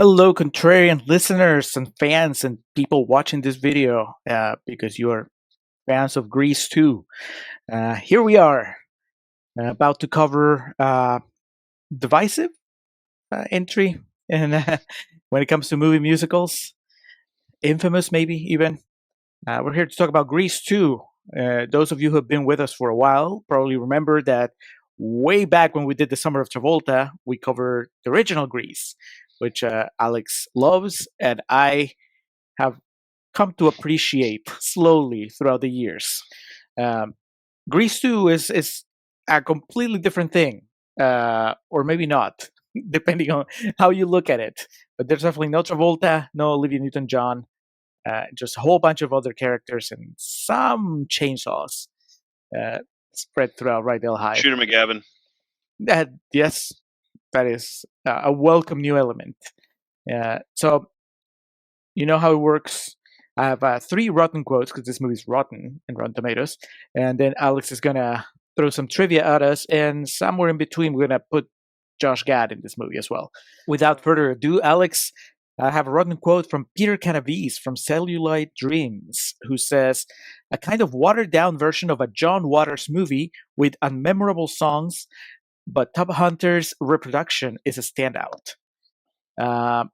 Hello, Contrarian listeners and fans and people watching this video because you are fans of Grease too. Here we are about to cover divisive entry and when it comes to movie musicals, infamous maybe even. We're here to talk about Grease 2. Those of you who have been with us for a while probably remember that way back when we did the Summer of Travolta, we covered the original Grease, which Alex loves and I have come to appreciate slowly throughout the years. Grease 2 is a completely different thing, or maybe not, depending on how you look at it. But there's definitely no Travolta, no Olivia Newton-John, just a whole bunch of other characters and some chainsaws spread throughout Rydell High. Shooter McGavin. Yes, that is a welcome new element. So, you know how it works. I have 3 rotten quotes because this movie's rotten in Rotten Tomatoes. And then Alex is going to throw some trivia at us. And somewhere in between, we're going to put Josh Gad in this movie as well. Without further ado, Alex, I have a rotten quote from Peter Canavis from Cellulite Dreams, who says, "A kind of watered-down version of a John Waters movie with unmemorable songs, but Tub Hunter's reproduction is a standout." A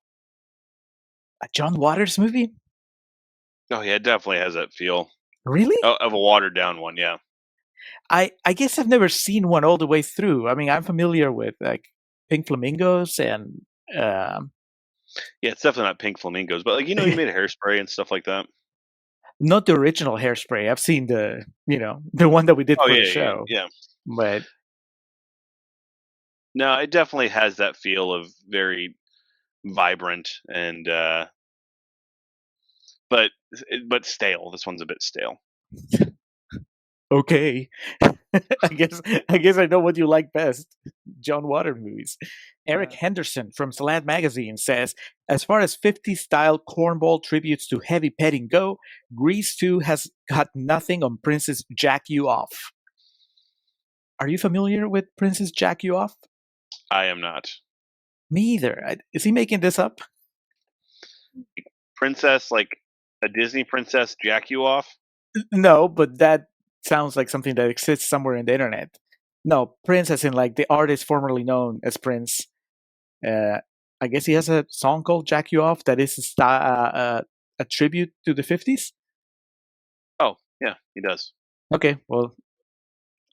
John Waters movie? Oh yeah, it definitely has that feel. Really? Of a watered down one, yeah. I guess I've never seen one all the way through. I mean, I'm familiar with like Pink Flamingos and Yeah, it's definitely not Pink Flamingos, but like he made Hairspray and stuff like that. Not the original Hairspray. I've seen the one that we did for the show. Yeah. But no, it definitely has that feel of very vibrant and but stale. This one's a bit stale. Okay. I guess I know what you like best. John Waters movies. Eric Henderson from Slant Magazine says, "As far as 50s style cornball tributes to heavy petting go, Grease 2 has got nothing on Prince's Jack You Off." Are you familiar with Prince's Jack You Off? I am not. Me either. Is he making this up? Princess, like a Disney princess, jack you off? No, but that sounds like something that exists somewhere in the internet. No, Prince as in like the artist formerly known as Prince. I guess he has a song called Jack You Off that is a tribute to the 50s. Oh, yeah, he does. Okay, well.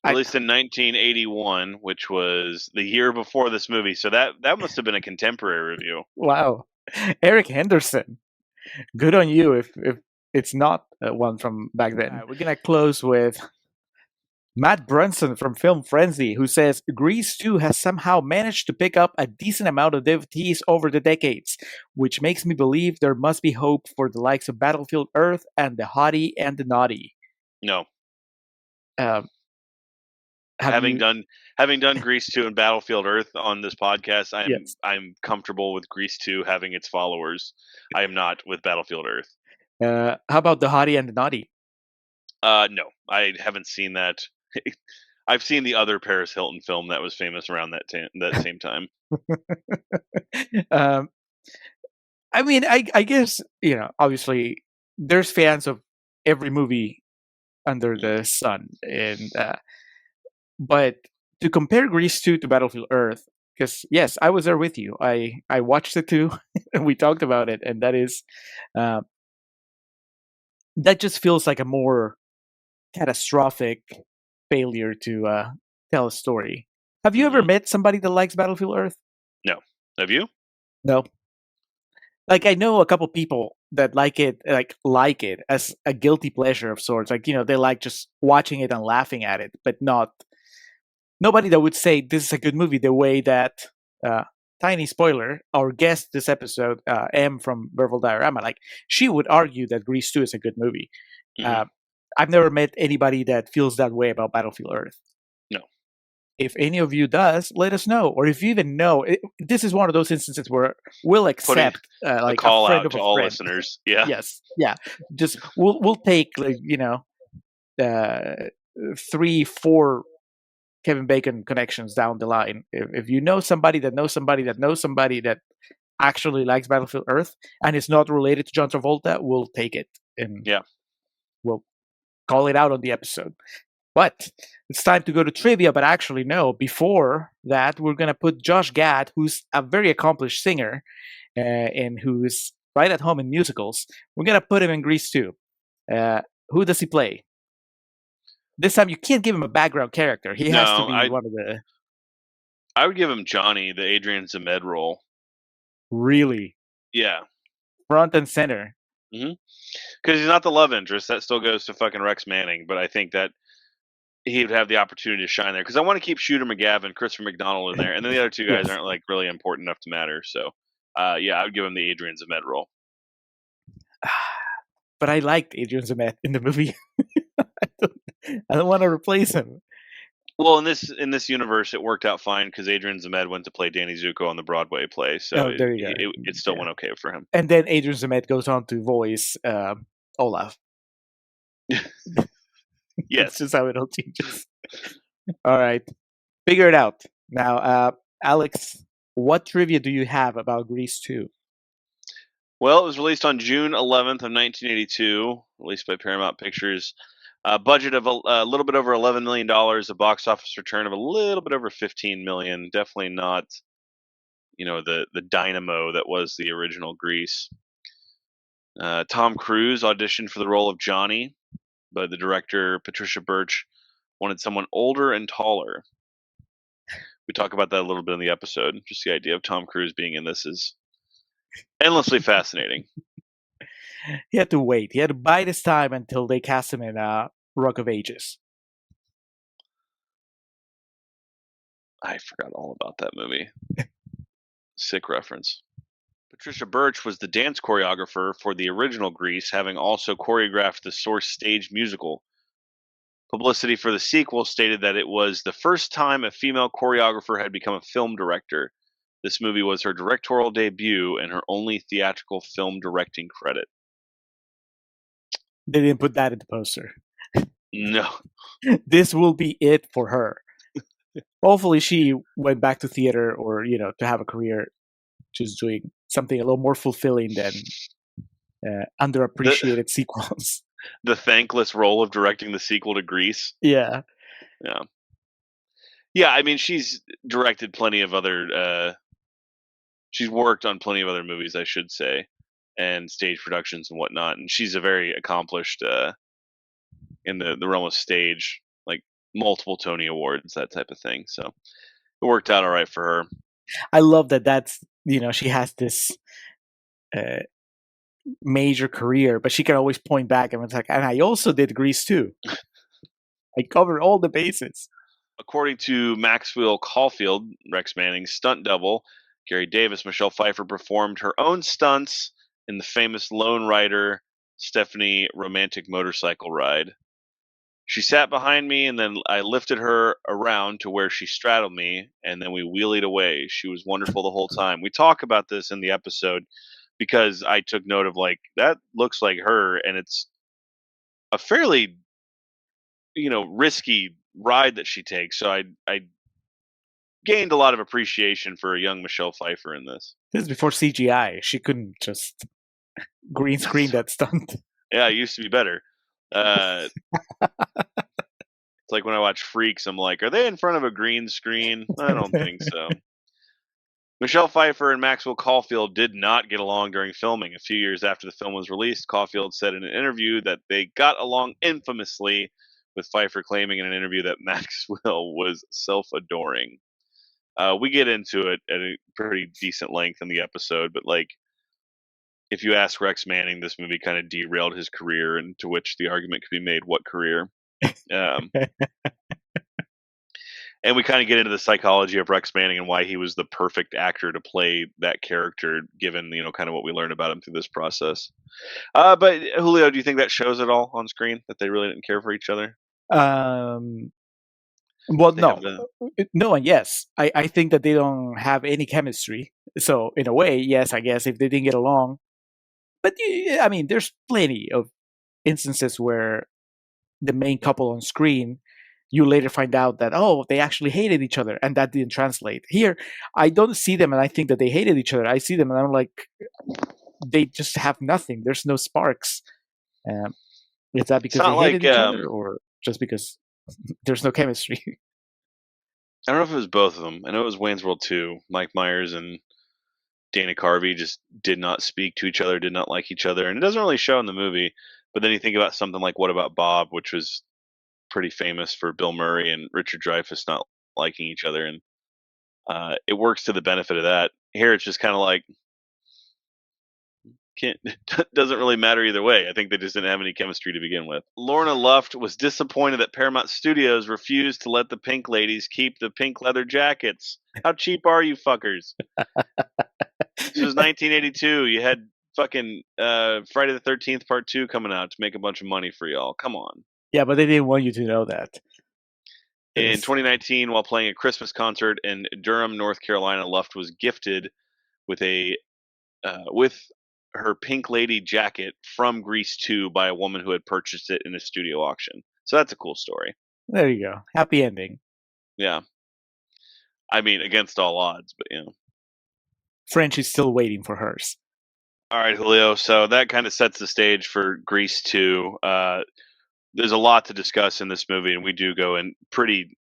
Released in 1981, which was the year before this movie. So that must have been a contemporary review. Wow. Eric Henderson. Good on you if it's not one from back then. We're going to close with Matt Brunson from Film Frenzy, who says, "Grease 2 has somehow managed to pick up a decent amount of devotees over the decades, which makes me believe there must be hope for the likes of Battlefield Earth and the Hottie and the Naughty." No. Having done Grease 2 and Battlefield Earth on this podcast, I'm comfortable with Grease 2 having its followers. I am not with Battlefield Earth. How about the Hottie and the Naughty? No, I haven't seen that. I've seen the other Paris Hilton film that was famous around that same time. I mean, I guess, obviously there's fans of every movie under the sun, and but to compare Grease 2 to Battlefield Earth, because yes, I was there with you. I watched it too, and we talked about it, and that is that just feels like a more catastrophic failure to tell a story. Have you ever met somebody that likes Battlefield Earth? No. Have you? No. Like, I know a couple people that like it as a guilty pleasure of sorts. Like, they like just watching it and laughing at it, but nobody that would say this is a good movie the way that tiny spoiler, our guest this episode, M from Verbal Diorama, like, she would argue that Grease 2 is a good movie. Mm-hmm. I've never met anybody that feels that way about Battlefield Earth. No. If any of you does, let us know. Or if you even know, this is one of those instances where we'll accept like a call a friend out of to a all friend. listeners. Yeah. Yes. Yeah. Just we'll take 3-4 Kevin Bacon connections down the line. If you know somebody that knows somebody that knows somebody that actually likes Battlefield Earth and is not related to John Travolta, we'll take it and we'll call it out on the episode. But it's time to go to trivia. But actually, no, before that, we're going to put Josh Gad, who's a very accomplished singer and who's right at home in musicals. We're going to put him in Grease 2. Who does he play? This time, you can't give him a background character. He has to be one of the... I would give him Johnny, the Adrian Zmed role. Really? Yeah. Front and center. Mm-hmm. Because he's not the love interest. That still goes to fucking Rex Manning. But I think that he would have the opportunity to shine there. Because I want to keep Shooter McGavin, Christopher McDonald in there. And then the other two guys aren't like really important enough to matter. So, yeah, I would give him the Adrian Zmed role. But I liked Adrian Zmed in the movie. I don't want to replace him. Well, in this universe, it worked out fine because Adrian Zmed went to play Danny Zuko on the Broadway play, so it still went okay for him. And then Adrian Zmed goes on to voice Olaf. Yes, that's just how it all changes. All right, figure it out now, Alex. What trivia do you have about Grease 2? Well, it was released on June 11th of 1982, released by Paramount Pictures. Budget of a little bit over $11 million, a box office return of a little bit over $15 million. Definitely not, the dynamo that was the original Grease. Tom Cruise auditioned for the role of Johnny, but the director, Patricia Birch, wanted someone older and taller. We talk about that a little bit in the episode. Just the idea of Tom Cruise being in this is endlessly fascinating. He had to wait. He had to bide his time until they cast him in Rock of Ages. I forgot all about that movie. Sick reference. Patricia Birch was the dance choreographer for the original Grease, having also choreographed the Source stage musical. Publicity for the sequel stated that it was the first time a female choreographer had become a film director. This movie was her directorial debut and her only theatrical film directing credit. They didn't put that in the poster. No. This will be it for her. Hopefully she went back to theater or, to have a career just doing something a little more fulfilling than underappreciated sequels. The thankless role of directing the sequel to Grease. Yeah. Yeah. Yeah, I mean, she's directed plenty of other... she's worked on plenty of other movies, I should say, and stage productions and whatnot. And she's a very accomplished in the realm of stage, like multiple Tony Awards, that type of thing. So it worked out all right for her. I love that's, she has this major career, but she can always point back and it's like, and I also did Grease too. I covered all the bases. According to Maxwell Caulfield, Rex Manning's stunt double, Gary Davis, Michelle Pfeiffer performed her own stunts in the famous Lone Rider Stephanie romantic motorcycle ride. She sat behind me, and then I lifted her around to where she straddled me, and then we wheelied away. She was wonderful the whole time. We talk about this in the episode because I took note of, that looks like her, and it's a fairly, risky ride that she takes. So I gained a lot of appreciation for a young Michelle Pfeiffer in this. This is before CGI. She couldn't just green screen that stunt. Yeah, it used to be better. It's like when I watch Freaks, I'm like, are they in front of a green screen? I don't think so. Michelle Pfeiffer and Maxwell Caulfield did not get along during filming. A few years after the film was released, Caulfield said in an interview that they got along infamously, with Pfeiffer claiming in an interview that Maxwell was self-adoring. We get into it at a pretty decent length in the episode, but if you ask Rex Manning, this movie kind of derailed his career, and to which the argument could be made, what career? And we kind of get into the psychology of Rex Manning and why he was the perfect actor to play that character, given, kind of what we learned about him through this process. But Julio, do you think that shows it all on screen, that they really didn't care for each other? Well, no, and yes. I think that they don't have any chemistry. So in a way, yes, I guess if they didn't get along. But I mean, there's plenty of instances where the main couple on screen you later find out that, oh, they actually hated each other, and that didn't translate. Here, I don't see them and I think that they hated each other. I see them and I'm like, they just have nothing. There's no sparks. Is that It's because not they hated like each other, or just because there's no chemistry? I don't know if it was both of them. I know it was Wayne's World 2. Mike Myers and Dana Carvey just did not speak to each other, did not like each other, and it doesn't really show in the movie. But then you think about something like What About Bob, which was pretty famous for Bill Murray and Richard Dreyfuss not liking each other, and it works to the benefit of that. Here, it's just kind of like doesn't really matter either way. I think they just didn't have any chemistry to begin with. Lorna Luft was disappointed that Paramount Studios refused to let the pink ladies keep the pink leather jackets. How cheap are you fuckers? This was 1982. You had fucking Friday the 13th Part 2 coming out to make a bunch of money for y'all. Come on. Yeah, but they didn't want you to know that. In 2019, while playing a Christmas concert in Durham, North Carolina, Luft was gifted with with her Pink Lady jacket from Grease 2 by a woman who had purchased it in a studio auction. So that's a cool story. There you go. Happy ending. Yeah. I mean, against all odds, but French is still waiting for hers. All right, Julio. So that kind of sets the stage for Grease 2. There's a lot to discuss in this movie, and we do go in pretty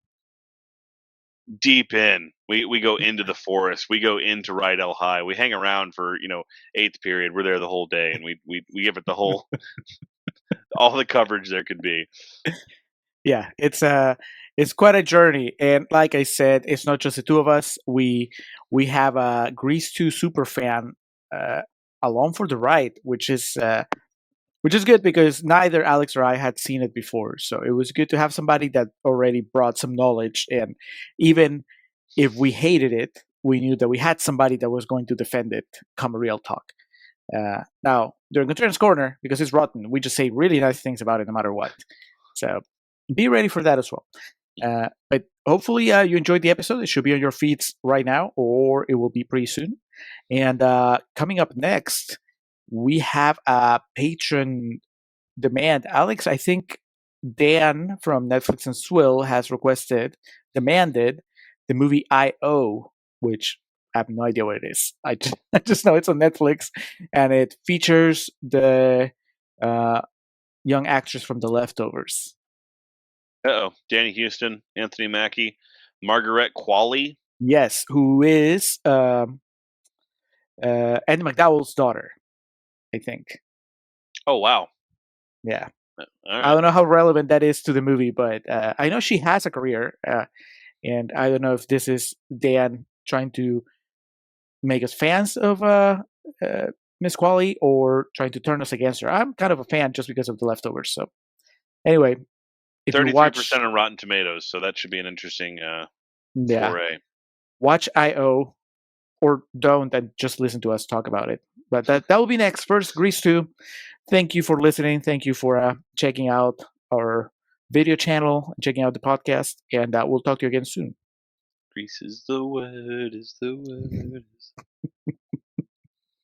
deep in. We go into the forest. We go into Rydell High. We hang around for eighth period. We're there the whole day, and we give it the whole all the coverage there could be. Yeah, it's quite a journey, and like I said, it's not just the two of us. We have a Grease 2 super fan along for the ride, which is good because neither Alex or I had seen it before. So it was good to have somebody that already brought some knowledge, and even if we hated it, we knew that we had somebody that was going to defend it come real talk. Now, during Contrarians Corner, because it's rotten, we just say really nice things about it no matter what. So be ready for that as well. But hopefully you enjoyed the episode. It should be on your feeds right now, or it will be pretty soon. And coming up next, we have a patron demand. Alex, I think Dan from Netflix and Swill has demanded the movie I.O., which I have no idea what it is. I just know it's on Netflix, and it features the young actress from The Leftovers. Danny Houston, Anthony Mackie, Margaret Qualley. Yes, who is Andy McDowell's daughter, I think. Oh, wow. Yeah. Right. I don't know how relevant that is to the movie, but I know she has a career, and I don't know if this is Dan trying to make us fans of Miss Qualley or trying to turn us against her. I'm kind of a fan just because of The Leftovers. So anyway, if 33% you watch, on Rotten Tomatoes, so that should be an interesting foray. Watch I.O. or don't, and just listen to us talk about it. But that will be next. First, Grease 2. Thank you for listening. Thank you for checking out our video channel, checking out the podcast, and we'll talk to you again soon. Grease is the word, is the word.